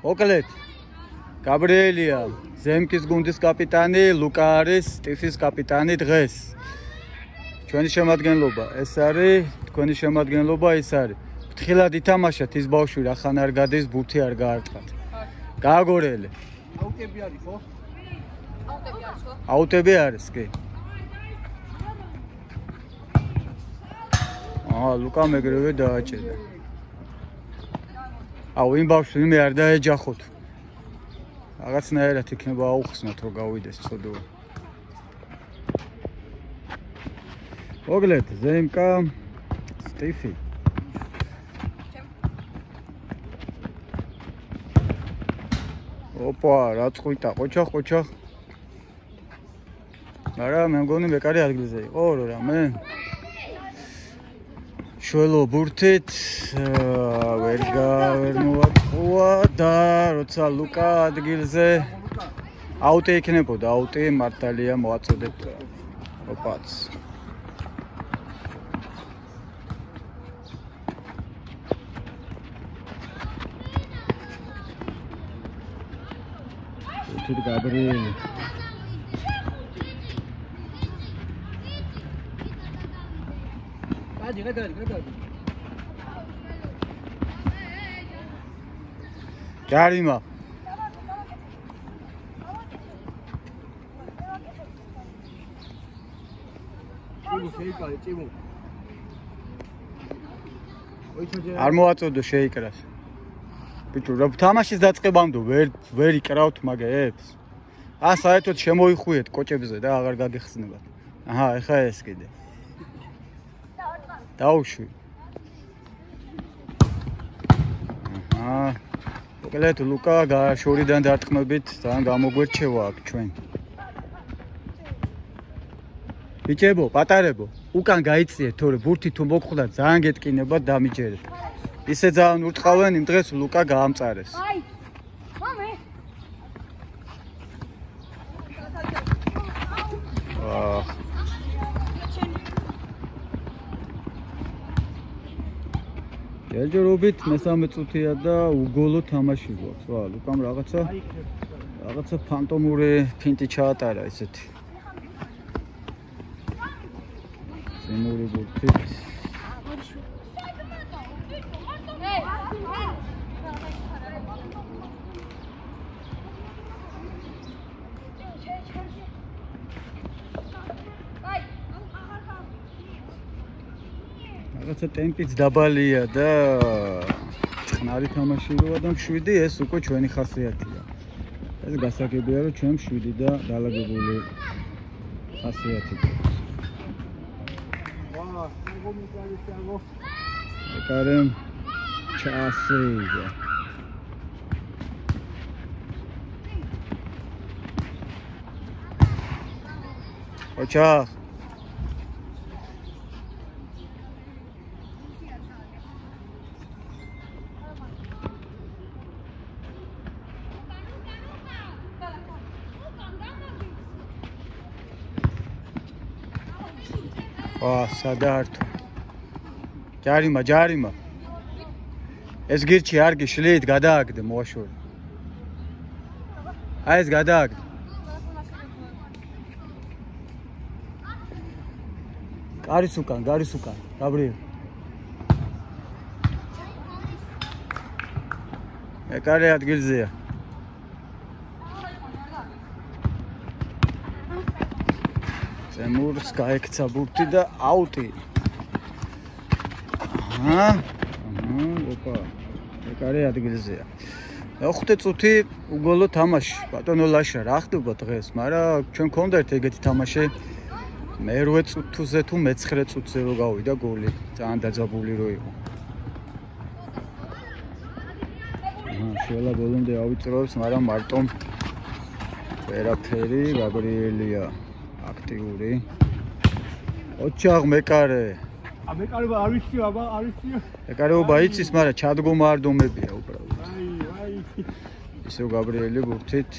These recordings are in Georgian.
მოკლედ გაბრიელია ზემკის გუნდის კაპიტანი, ლუკა არის ტიფის კაპიტანი დღეს. ჩვენი შემადგენლობა ეს არის, თქვენი შემადგენლობა ეს არის. ფრთხილად ითამაშათ ის ბავშვი რახან არ გადის, ბურთი არ გაარტყათ. გააგორელე. აუტები არის ხო? აუტები არის კი. ლუკა მეგრევე დააჭერა. იმ ბავშვს ვინმე არ დაეჯახოთ. რაღაცნაირად იქნება აუხსნათ რომ გავიდეს ცოდვა. მოკლედ ზემკა სტიფი. ოპა, რა წყვიტა, ყოჩა. არა, მე მგონი მეკარი ადგილზე იყო რო რამე. შველო ბურთით ვერ მოატყუა და როცა ლუკა ადგილზე აუტი იქნებოდა, აუტი მართალია მოაწოდეთ. ოპაც. თვით გაბრიელი. გადადი. ჯარიმა. არ მოაწოდო შეიკრას. ბიჭო, რა თამაშის დაწყებამდე ვერ იკრავთ მაგებს? საერთოდ შემოიხუიეთ კოჭებზე და აღარ გაგიხსნებათ. ეხა ეს კიდე. დაუშვი. მოკლედ ლუკა შორიდან დარტყმებით ძალიან გამოგვერჩევა აქ ჩვენ. ბიჭებო, პატარებო, უკან გაიწიეთ, თორე ბურთი თუ მოგხვდათ ძალიან გეტკინებათ დამიჯერეთ. ისე ძალიან ურტყავენ იმ დღეს ლუკა გაამწარეს. ჯერჯერობით მესამე წუთია და უგოლო თამაში გვაქვს. ლუკამ რაღაცა ფანტომური ფინტი ჩაატარა ესეთი. ზემური ბურთით. რაღაცა ტემპიც დაბალია და წყნარი თამაში როა და 7 ეს უკვე ჩვენი ხასიათია. ეს გასაგებია რომ ჩვენ 7 და დალაგებული ხასიათი გვაქვს. ეკარემ ჩასეიდა. ოჩა სადაართო. ჯარიმა. ეს გირჩი არ გიშლით, გადააგდე მოაშორი. ეს გადააგდე. გარის უკან, გაბრიელ. ეკარე ადგილზეა. ზემურს გაექცა ბურთი და აუტი. ოპა. ეკარე ადგილზეა. 5 წუთი უგოლო თამაში. ბატონო ლაშა, რა ხდება დღეს? მაგრამ ჩვენ გქონდათ ეგეთი თამაში. მე-8 წუთზე თუ მე-9 წუთზე რო გავიდა გოლი. ძალიან დაძაბული რო იყო. შველა ბოლომდე ავიწროებს, მაგრამ მარტომ ვერაფერი, გაბრიელია აქტიური. ოჩაღ მეკარე. მეკარეობა არ ვიციო, არ ვიციო. მეკარეობა იცის, მაგრამ ჩადგომა არ დომებია უბრალოდ. ისევ გაბრიელი ბურთით.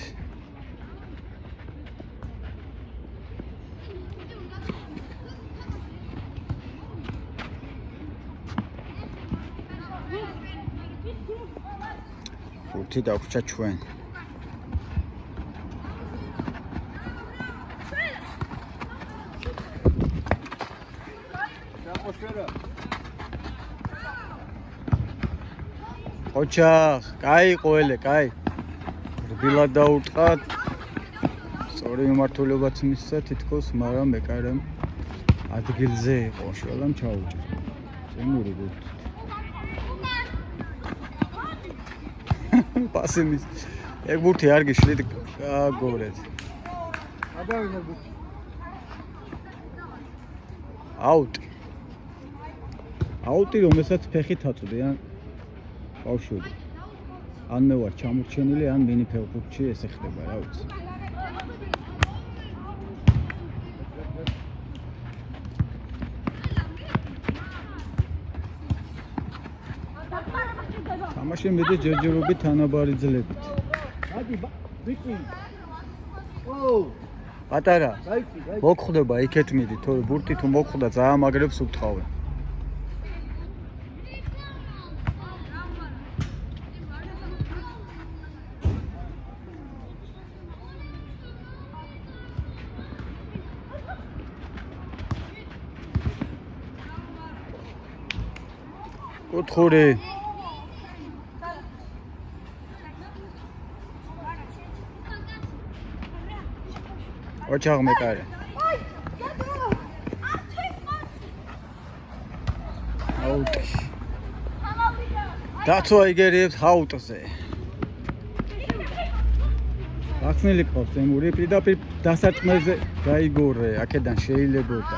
ბურთი დაგვჭა ჩვენ. ოჩახ, კაი ყოველე, კაი. რბილად დაუწყათ. სწორი მიმართულებაც მისცა თითქოს, მაგრამ მეკარემ ადგილზე იყო, შველამ ჩაუჭა. წემური ბურთი. პასი მის. ეგ ბურთი არ გიშლით გაგორეთ. გადავიდა ბურთი. აუტი. აუტი რომელსაც ფეხით აწვდიან ბავშვები. ან მე ვარ ჩამორჩენილი, ან მინი ფეხბურთში ესე ხდება, რა ვიცი. თამაში მედი ჯერჯერობით თანაბარი ძლებით. გადი ბიკი. ოუ, პატარა. გაიცი, გაიცი. მოგხვდება იქეთ მიდი, თორე ბურთი თუ მოგხვდა ზაამაგრებს უთხოვენ. კუთხური. ოჩახ მეკარე. აუტი. დაცვა იგერიებს აუტზე. ახსნილი ყავს წემური პირდაპირ დასარტყმელზე გაიგორე, აქედან შეიძლებოდა.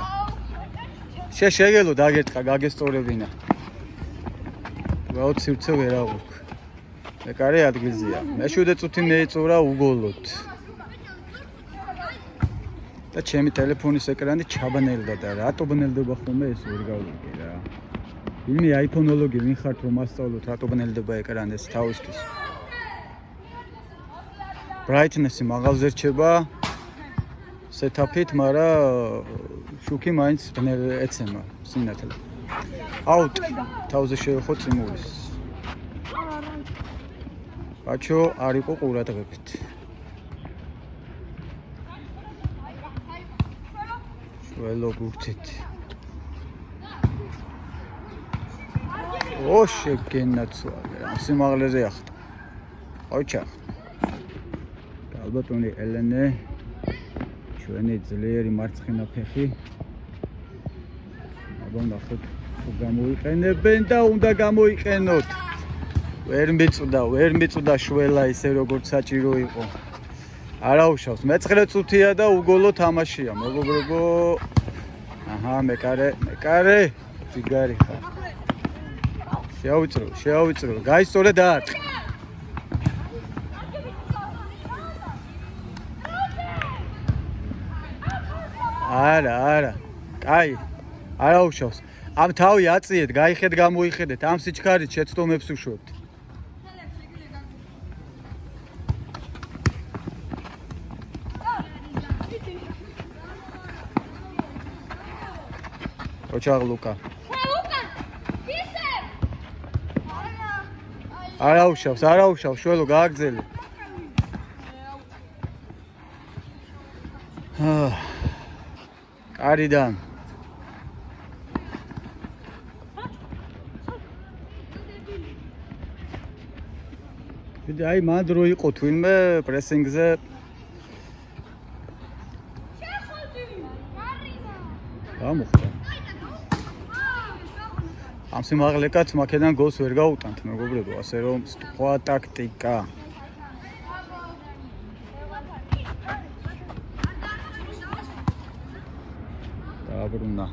შეგელო დაგერტყა, გაგესწორებინა. ვაუც სივრცე ვერ აღვიქ. მეკარე ადგილზეა. მე-7 წუთი მეეწურა უგოლოდ. და ჩემი ტელეფონის ეკრანი ჩაბნელდა და რატო ბნელდება ხოლმე ეს ვერ გავიგე რა. ვინმე აიფონოლოგი ვინ ხართ რომ ასწავლოთ რატო ბნელდება ეკრანი ეს თავისთვის. ბრაიტნესი მაღალზე რჩება სეტაპით, მაგრამ შუქი მაინც ეცემა სინათლე. აუტ თავზე შეეხო წიმურის. ბაჩო არ იყო ყურადღებით. შველო ბურთით. ო შეგენაცვალე, ამ სიმაღლეზე ახტა. ოჩა. ალბათონი ელენე ჩვენი ძლიერი მარცხენა ფეხი. აბა ნახოთ თუ გამოიყენებენ და უნდა გამოიყენოთ. ვერ მიწვდა შველა ისე როგორც საჭირო იყო. არაუშავს, მე-9 წუთია და უგოლო თამაშია, მეგობრებო. აჰა, მეკარე, ციგარი ხარ. შეავიწრო, გაისწორე დაარტყი. არა, კაი, არაუშავს. ამ თავი აწიეთ, გაიხედ გამოიხედეთ, ამ სიჩქარით შეცდომებს უშვებთ. ოჩაღ ლუკა. არაუშავს, შველო გააგზელი. კარიდან. აი მან დრო იყო თვინმე პრესინგზე. გამოხდა. ამ სიმაღლეკაც მაქედან გოლს ვერ გაუტანთ, მეგობრებო, ასე რომ სხვა ტაქტიკა. დააბრუნა.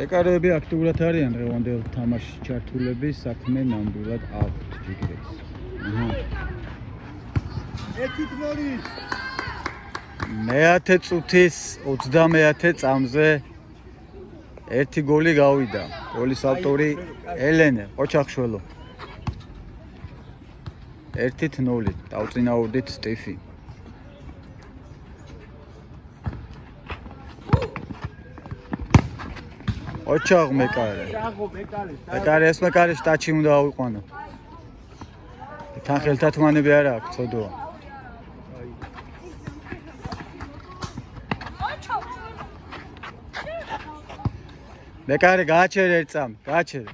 ეკარები აქტიურად არიან დღევანდელ თამაშში ჩართულები, საქმე ნამდვილად აქვთ ჯიგრებს. მე-10 წუთის 30 წამზე ერთი გოლი გავიდა. გოლის ავტორი ელენე ოჩახშველო. 1-0 დავწინაურდით სტიფი. ოჩაღ მეკარე. მეკარე შტატში უნდა ავიყვანო. თან ხელთათმანები არა აქვს, ცოდოა. მეკარე გააჩერე ერთ წამი, გააჩერე.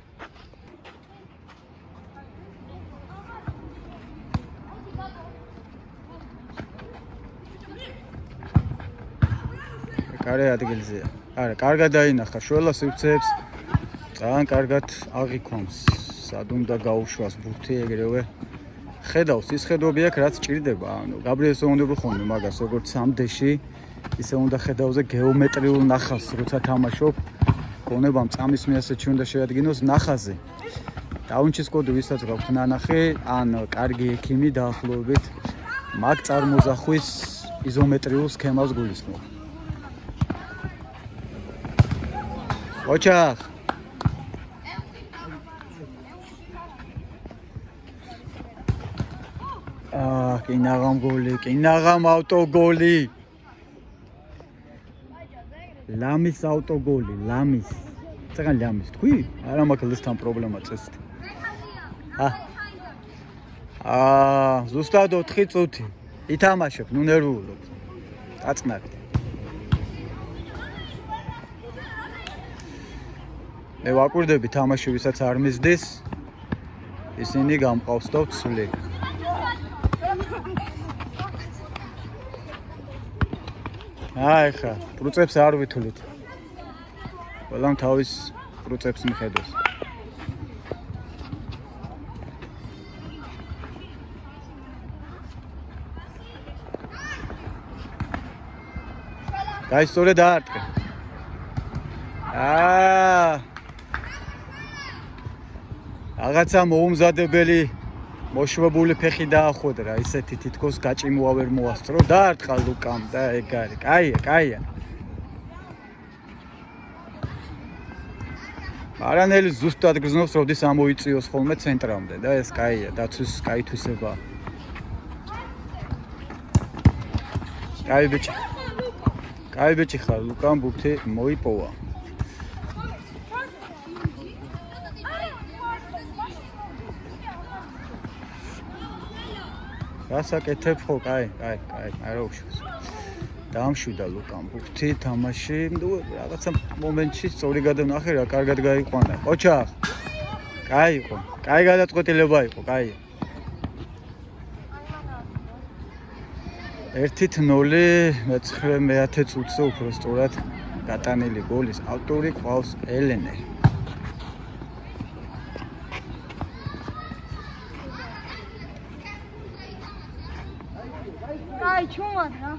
მეკარე ადგილზეა. არა, კარგად დაინახა შველა სივრცეებს. ძალიან კარგად აღიქვამს. სად უნდა გაუშვას ბურთი ეგრევე. ხედავს ის ხედვები აქვს, რაც ჭირდება. ანუ გაბრიელს უნდა ხონდე მაგას, როგორც 3D-ში, ისე უნდა ხედავზე გეომეტრიულ ნახაზს, როცა თამაშობ. გონებამ წამის მიასეთში უნდა შეადგინოს ნახაზი. დაუნჩის კოდი ვისაც გაქვთ ნანახი, ან კარგი ექიმი დაახლოებით მაგ წარმოზახვის იზომეტრიულ სქემას გულისხმობ. ოჩახ კინაღამ გოლი, კინაღამ ავტოგოლი. ლამის ავტოგოლი, ლამის. წეგან ლამის თქვი? არა მაქვს ლისთან პრობლემა წესით. ზუსტად 4 წუთი. ითამაშებ, ნუ ნერვიულობ. აწნარი. მე ვაკვირდები თამაში ვისაც არ მისდის. ისინი გამყავს და ვცვლი. ხა, პრუწებს არ ვითვლით. ყველამ თავის პრუწებს მიხედოს. გაისწორე დაარტყე. რაღაცა მოუმზადებელი მოშვებული ფეხი დაახვედრა, ისეთი თითქოს გაჭიმოა ვერ მოასწრო. დაარტყა ლუკამ და ეგ არის. კაია. არანელი ზუსტად გრძნობს, როდის ამოიწიოს ხოლმე ცენტრამდე და ეს კაია, დაცვის კაი თვისება. კაი ბიჭი ხარ, ლუკამ ბურთი მოიპოვა. გასაკეთებ ხო, კაი, არა უშავს. დაამშვიდა ლუკამ ბურთი თამაში, რაღაცა მომენტში სწორი გადანახე რა, კარგად გაიყვანა. ოჩახ. კაი იყო. კაი გადაწყვეტილება იყო, კაი. 1-0 მე-10 წუთზე უფრო სწორად გატანილი გოლის ავტორი ყავს ელენე. აი, ჩუმადრა.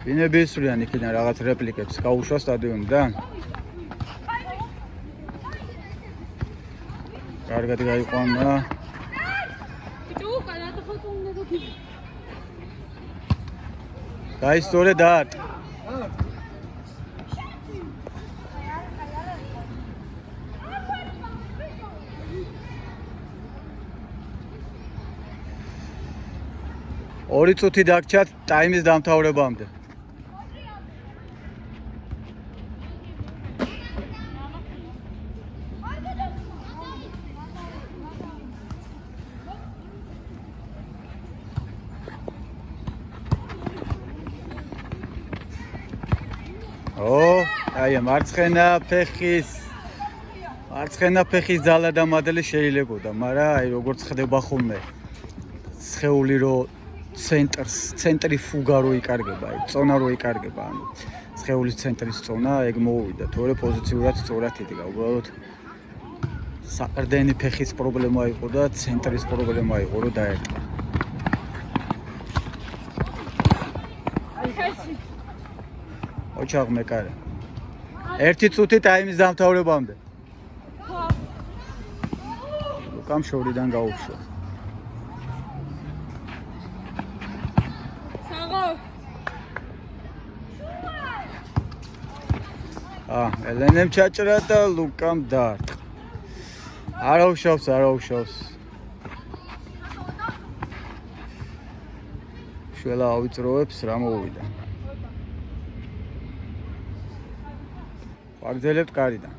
ბინები ისვრიან იქიდან რაღაც რეპლიკებს, გაუშვა სტადიონიდან. კარგად გაიყვანა. გაისწორე დაარტყა. ორი წუთი დაგჭათ ტაიმის დამთავრებამდე. აი მარცხენა ფეხის ძალა და მადლი შეიძლებოდა, მაგრამ აი როგორც ხდება ხოლმე სხეული რო ცენტრიფუგა რო იკარგება, აი წონა რო იკარგება, ანუ სხეულის ცენტრის წონა ეგ მოუვიდა, თორე პოზიციურად სწორად იდგა, უბრალოდ საყრდენი ფეხის პრობლემა იყო და ცენტრის პრობლემა იყო, რომ დაერტყა. ოჩაღ მეკარე. 1 წუთი ტაიმის დამთავრებამდე. ლუკამ შორიდან გაუშვა. ელენემ ჩაჭრა და ლუკამ დაარტყა. არა უშავს. შველა ავიწროებს რა მოვიდა. ვაგრძელებთ კარიდან.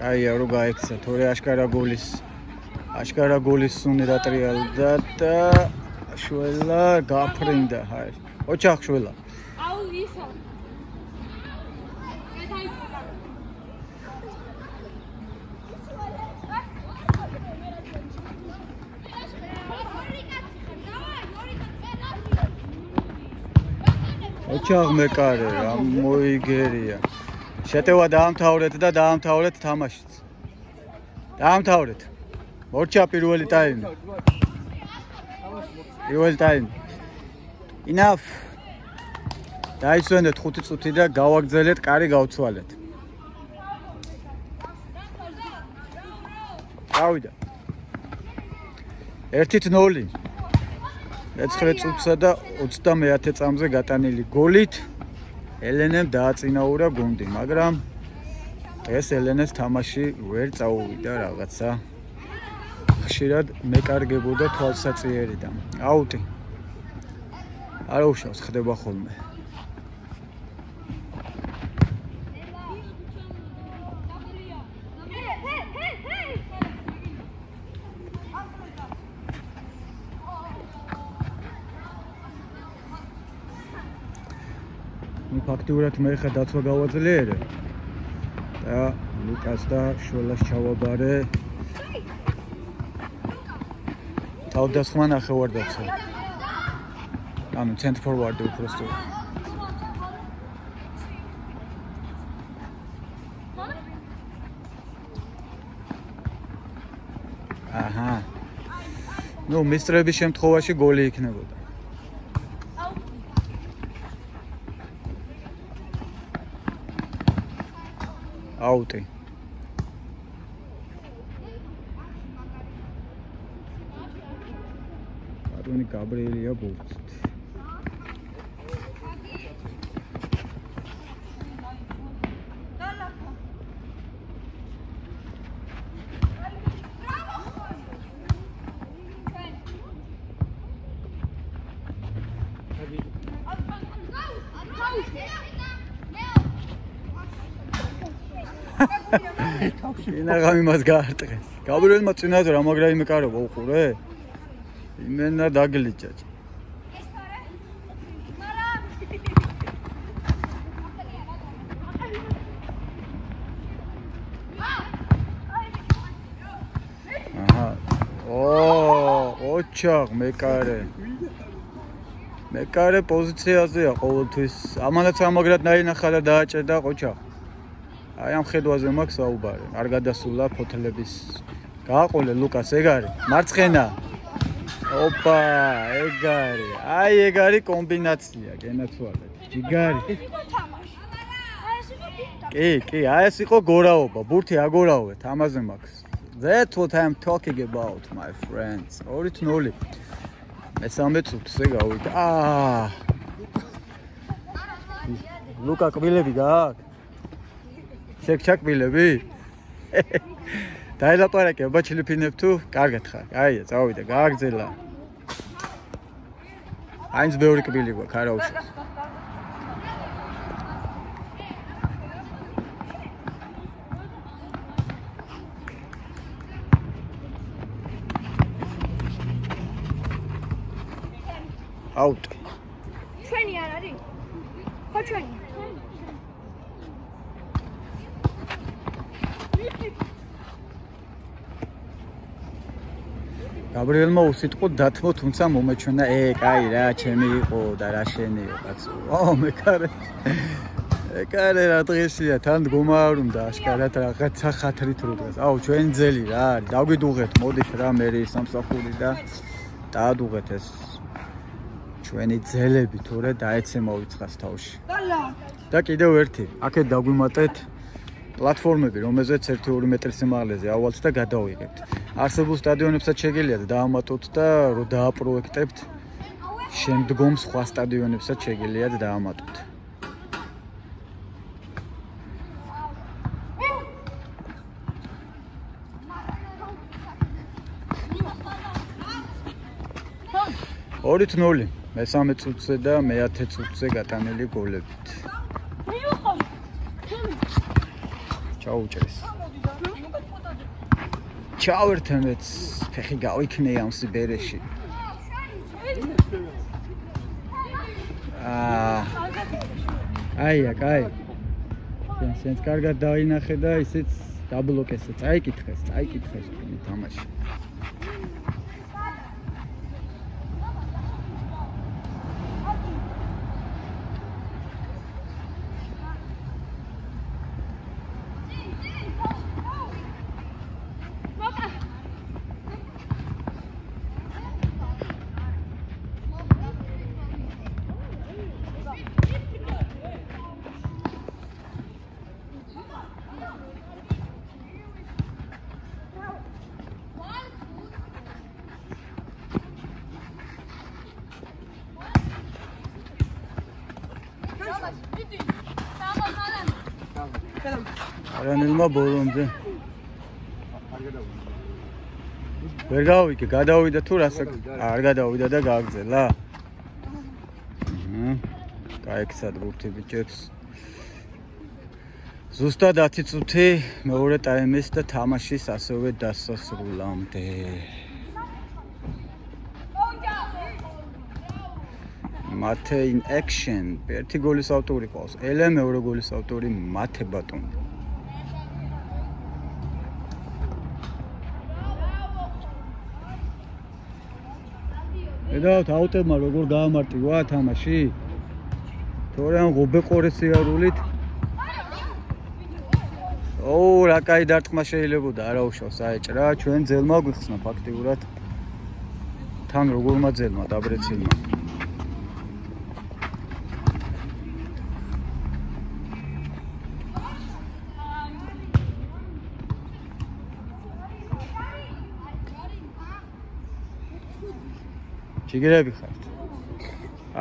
კაია რო გაიქცა, თორე აშკარა გოლის სუნი დატრიალდა და შველა გაფრინდა, ჰაი. ოჩახ შველა. აუ ისა. ოჩახ მეკარე, რა მოიგერია. შეტევა დაამთავრეთ და დაამთავრეთ თამაშიც. დაამთავრეთ. მორჩა პირველი ტაიმი. პირველი ტაიმი. Enough. დაიცვენეთ 5 წუთი და გავაგრძელეთ, კარი გავცვალეთ. გავიდა. 1-0. 9 წუთსა და 30 წამზე გატანილი გოლით ელენემ დააწინაურა გუნდი, მაგრამ დღეს ელენეს თამაში ვერ წაუვიდა რაღაცა. ხშირად მეკარგებოდა თვალსაწიერიდან. აუტი. არ უშავს, ხდება ხოლმე. ფაქტიურად მე ხა დაცვა გავაძლიერე და ლუკას და შველას ჩავაბარე. თავდასხმა ნახევარდაცვა. ანუ ცენტრ ფორვარდი უბრალოდ. აჰა. ნუ მისტრების შემთხვევაში გოლი იქნებოდა. აუტი. ბატონი გაბრიელია ბურთით. ინაღამი მას გაარტყეს. გაბრიელმა წინაზე რა მაგრა იმეკარება უყურე? იმენა დაგლიჭა. აჰა. ოჩახ მეკარე. მეკარე პოზიციაზეა ყოველთვის. ამანაც ამაგრად დაინახა და დააჭერდა ყოჩახ. აი ამ ხედვაზე მაქვს საუბარი. არ გადასულა ფოთლების. გააყოლე ლუკას ეგარი. მარცხენა. ოპა, ეგარი. აი ეგარი კომბინაცია, გენაცვალეთ. ჯიგარი. კი, აი ეს იყო გორაობა. ბურთი აგორაოვეთ, ამაზე მაქვს. That's what I'm talking about, my friends. 2-0. მესამე წუთზე გავიდა. ლუკა კბილები გააქვს? შეკჩაკბილები? დაელაპარაკე, ბაჩილიფინებ თუ კარგად ხარ. აია, წავიდა, გააგრძელა. აინც ბევრი კბილი გვაქვს, არა უშავს. აუტ. ჩვენი არ არის? ხო ჩვენი. გაბრიელმა უსიტყვო დათმო, თუმცა მომეჩვენა, კაი რა, ჩემი იყო და რა შენიო, კაცო. მეკარე. ეკარე რა დღესია, თან დგომა არ უნდა აშკარად რაღაცა ხათრით რო დღეს. ჩვენი ძელი რა არის? დაგვიდუღეთ, მოდით რა მე სამსახური და დაადუღეთ ეს ჩვენი ძელები, თორე დაეცემავიცხას თავში. და კიდევ ერთი, აქეთ დაგვიმატეთ პლატფორმები, რომელზეც 1-2 მეტრის სიმაღლეზე ავალთ და გადავიღებთ. არსებულ სტადიონებსაც შეგიძლიათ დაამატოთ და რო დააპროექტებთ, შემდგომ სხვა სტადიონებსაც შეგიძლიათ დაამატოთ. ორი 0 მესამე წუთზე და მე-10 წუთზე გატანილი გოლებით. ჩაუჭრეს. ჩავერთემეც ფეხი გავიქნე ამ სიბერეში. აია, კაი. შენს კარგად დაინახე და ისიც დაბლოკესე. წაიკითხეს თამაში. არანელმა ბოლომდე ვერ გავიკე, გადავიდა თუ რასაკ არ გადავიდა და გააგზელა. გაიქცად ბურთი ბიჭებს. ზუსტად 10 წუთი მეორე ტაიმის და თამაშის ასევე დასასრულამდე. მათე in action. ერთი გოლის ავტორი ყავს. ელე მეორე გოლის ავტორი მათე ბატონი. ედავთ აუტებმა როგორ გაამარტივა თამაში. თორე ამ ღობეყორეს სიარულით. რა კაი დარტყმა შეიძლებოდა, არა უშავს აეჭრა. ჩვენ ძელმა გვიხსნა ფაქტიურად. თან როგორმა ძელმა დაბრეცილმა. ჩიგერები ხართ.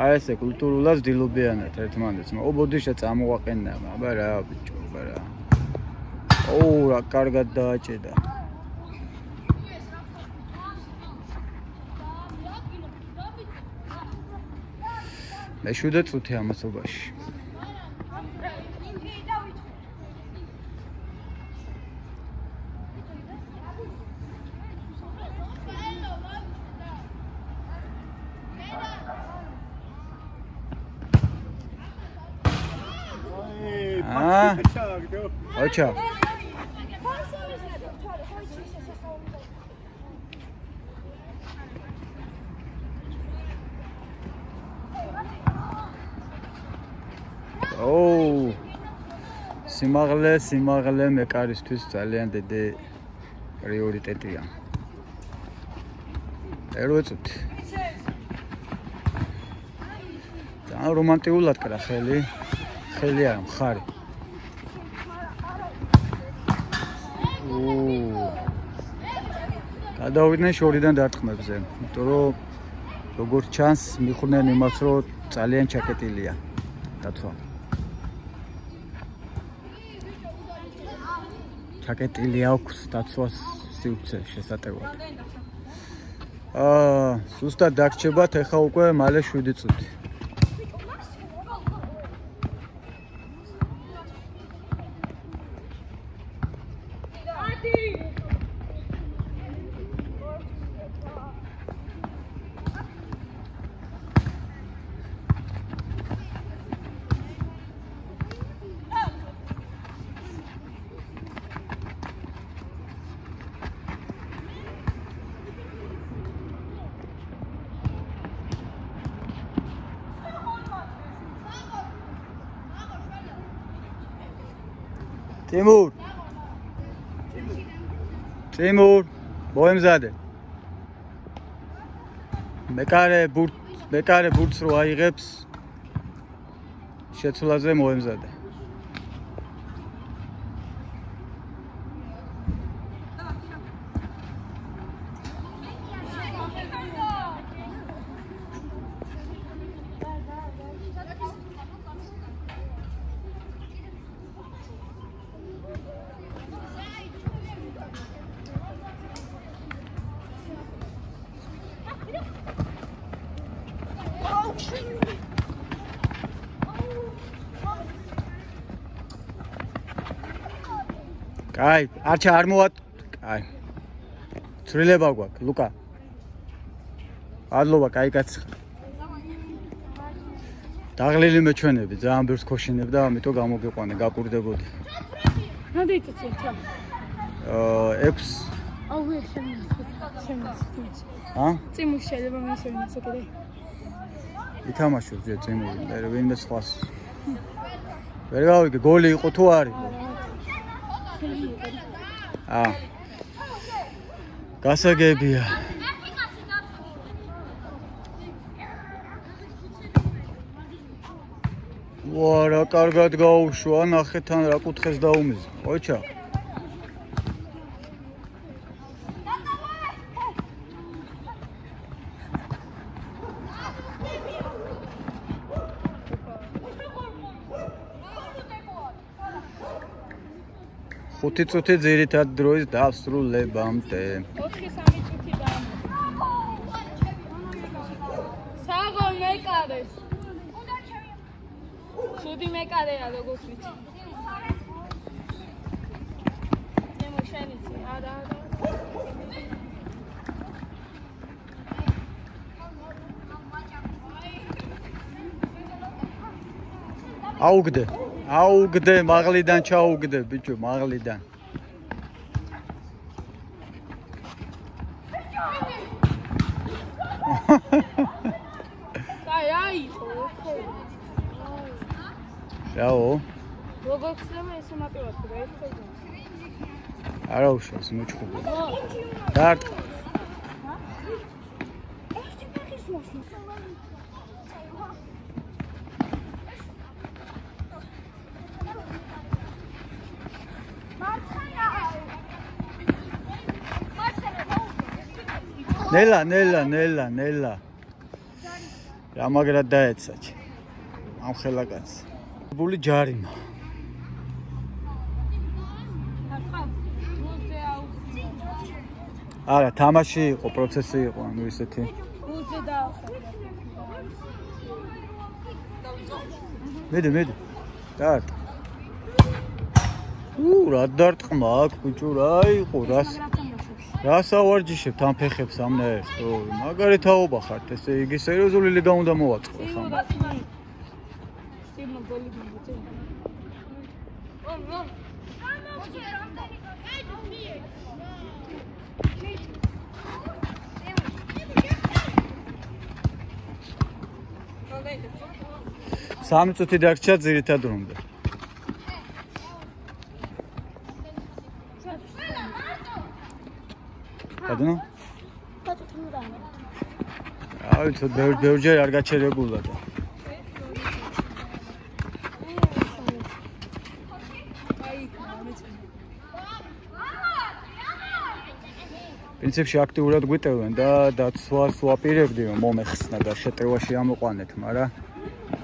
აი ესე კულტურულად დილობიანად ერთმანეთს. ობოდიშა წამოვაყენნა, აბა რა ბიჭო, აბა რა. რა კარგად დააჭედა. მე-7 წუთი ამასობაში. Ocha. სიმაღლე მეკარისთვის ძალიან დიდი პრიორიტეტია. 8 წუთი. ძალიან რომანტიკულად კრა ხელი არა მხარი. გადავიდნენ შორიდან დარტყმებზე, იმიტომ რომ როგორც ჩანს მიხვდნენ იმას, რომ ძალიან ჩაკეტილია დაცვა. ჩაკეტილი აქვს დაცვას სივრცე შესატევად. ზუსტად დაგრჩებათ ეხა უკვე მალე 7 წუთი. Timur, boemzade. Mekare burts ro aიღებს შეცვლაზე მოემზადე. Კაი, არჩა არ მოვა. კაი. ცვლილება გვაქვს, ლუკა. ადლობა, კაი კაცი. დაღლილი მეჩვენები, ძალიან ბევრს ქოშინებ და ამიტომ გამოგიყვანე, გაკურდებოდი. რამდენი წუთია? 6. აუ, შემიძლია. წიმუ შეიძლება მე შემიძლია კიდე. ითამაშო ძე წიმური, მე ვინმე სხვას. ვერ გავიგე, გოლი იყო თუ არის? გასაგებია. ვა, რა კარგად გაუშვა, ნახე თან რა კუთხეს დაუმიზა. ოჩა. ხუთი წუთი ძირითად დროის დასრულებამდე. 4-3 წუთი დაამოწა. საღო მეკარეს. შუდი მეკარეა როგორც ვიცი. შემოშენიცი, არა. აუგდე, მაღლიდან ჩაუგდე, ბიჭო, მაღლიდან. რაო? როგორ ხდება ეს მოტივაცია, ეს ხდება. არა უშავს, მოჭხუბე. დარტყ. ნელა. რა მაგრად დაეცაჩი. ამ ხელაკაცს. ბული ჯარიმა. არა, თამაში იყო, პროცესი იყო, ანუ ისეთი. გულზე დაახლა. მედი. დარტ. რა დარტყმა აქ, ბიჭო, რა იყო, რა სავარჯიშებ თან ფეხებს ამნაერს, მაგარი თაობა ხართ, ესე იგი სერიოზული ლიგა უნდა მოვაწყო ხომ. სამი წუთი დაგჭა ძირითად რომდე. გადანა? აი, ბევრჯერ არ გაჩერებულა და. პრინციპში აქტიურად გვიტევენ და დაცვას ვაპირებდი რომ მომეხსნა და შეტევაში ამოყვანეთ, მაგრამ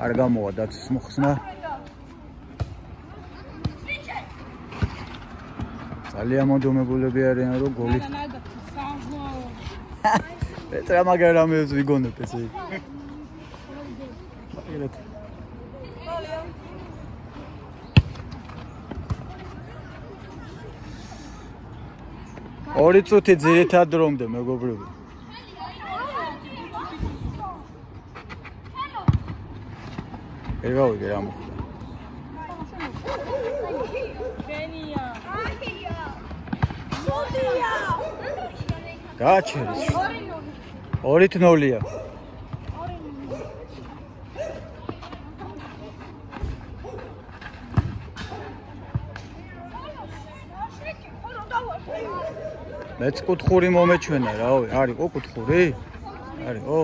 არ გამოვა დაცვის მოხსნა. ძალიან მომდომებულები არიან რომ გოლი პეტრა მაგარამებს ვიგონებ ესე იგი. ორი წუთი ძირითად რომდე მეგობრები. ვერ გავიგე რა მოხდა. გაჩერის 2-0-ია. მეც კუთხური მომეჩვენა რა, არისო კუთხური? არისო.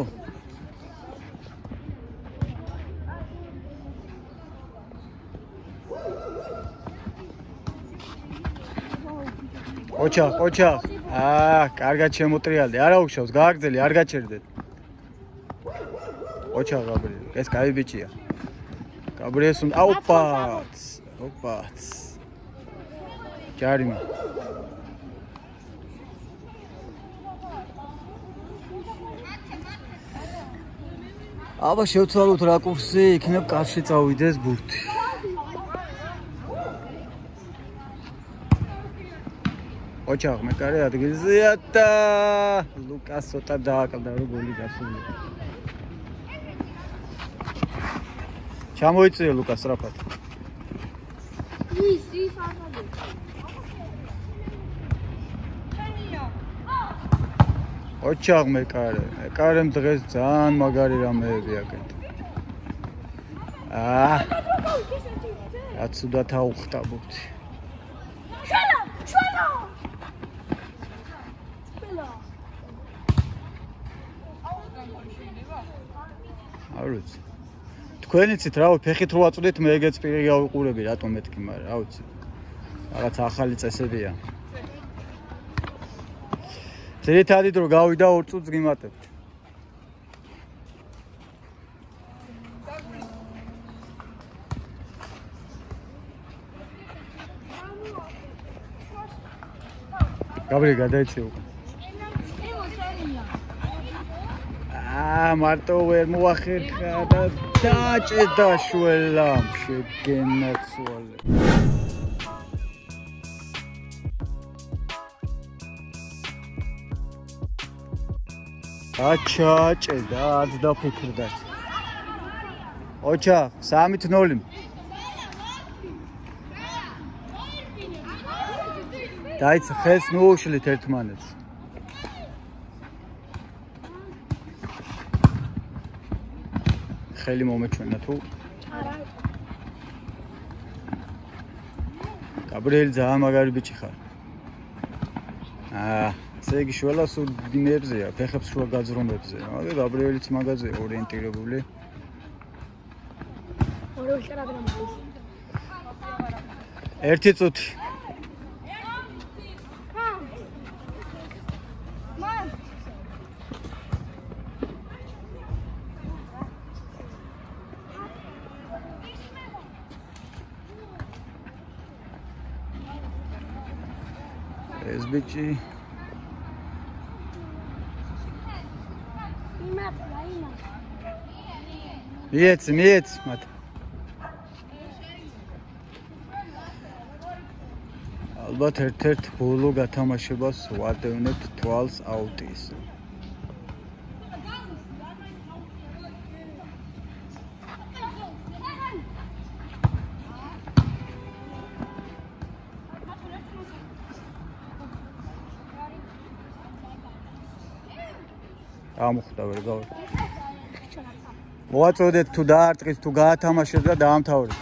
ოჩა. კარგად შემოტრიალდი. არა უშავს, გააგრძელი, არ გაჩერდეთ. ოჩა გაბრიელი, ეს კაი ბიჭია. გაბრიელს უნდა ოპაც. ჯარიმა. აბა შევცვალოთ რაკურსი, იქნებ კარში წავიდეს ბურთი. ოჩახ მეკარე ადგილზეა და ლუკას ცოტა დააკლდა რომ გოლი გასულია. ჩამოიწია ლუკას სწრაფად. ის არადი. ოჩახ მეკარემ დღეს ძალიან მაგარი რამეები აკეთე. რაც უდათ აუხტაბობთ. შველა. არ ვიცი. თქვენ იცით რა, ფეხით რო აწვდით მე ეგეც პირი გავიყურები რატომ მეთქი, მაგრამ რა ვიცი. რაღაც ახალი წესებია. ძირითადად დრო გავიდა 2 წუთს გიმატებთ. გაბრიელი გადაიწია უკვე. მარტო ვერ მოახერხა და დაჭედა შველამ შეგენაცვალე. აჩაჭედა, აც დაფიქრდა. ოჩა, 3-0. დაიცა ხელს ნუუშლით ერთმანეთს. ხელი მომეჩვენა თუ? არა. გაბრიელი ძალიან მაგარი ბიჭი ხარ. ესე იგი შველას დინებზეა, ფეხებს შუა გაძრომებზე. მაგრამ გაბრიელიც მაგაზეა ორიენტირებული. ერთი წუთი. ეს ბიჭი მიეც მათ ალბათ ერთ-ერთ ბოლო გათამაშებას ვადევნებთ თვალს აუტის. ამხდა ვერ გავარ. მოაწოდეთ თუ დაარტყით თუ გაათამაშეთ და დაამთავრეთ.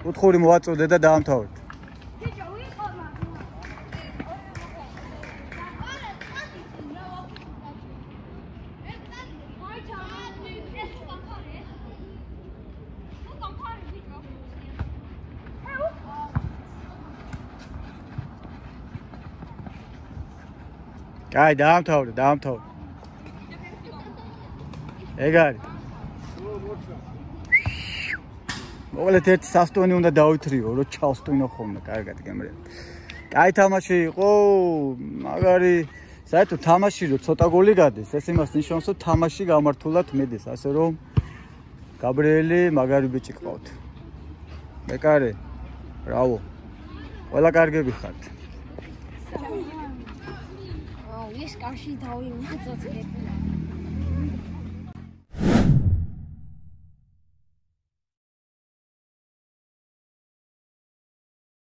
კუთხური მოაწოდეთ და დაამთავრეთ. კაი, დაამთავრე. ეგ არის. მოგლეთ ერთი სასტონი უნდა დავითრიო, რომ ჩავსტვინო ხოლმე, კარგად გემრიელ. კაი თამაში იყო, მაგარი, საერთოდ თამაში რო ცოტა გოლი გადის, ეს იმას ნიშნავს, რომ თამაში გამართულად მედეს, ასე რომ გაბრიელი მაგარი ბიჭი ყავთ. მეკარე, ბრავო. ყველა კარგები ხართ. ეს კარში დავიმოწოწეთ.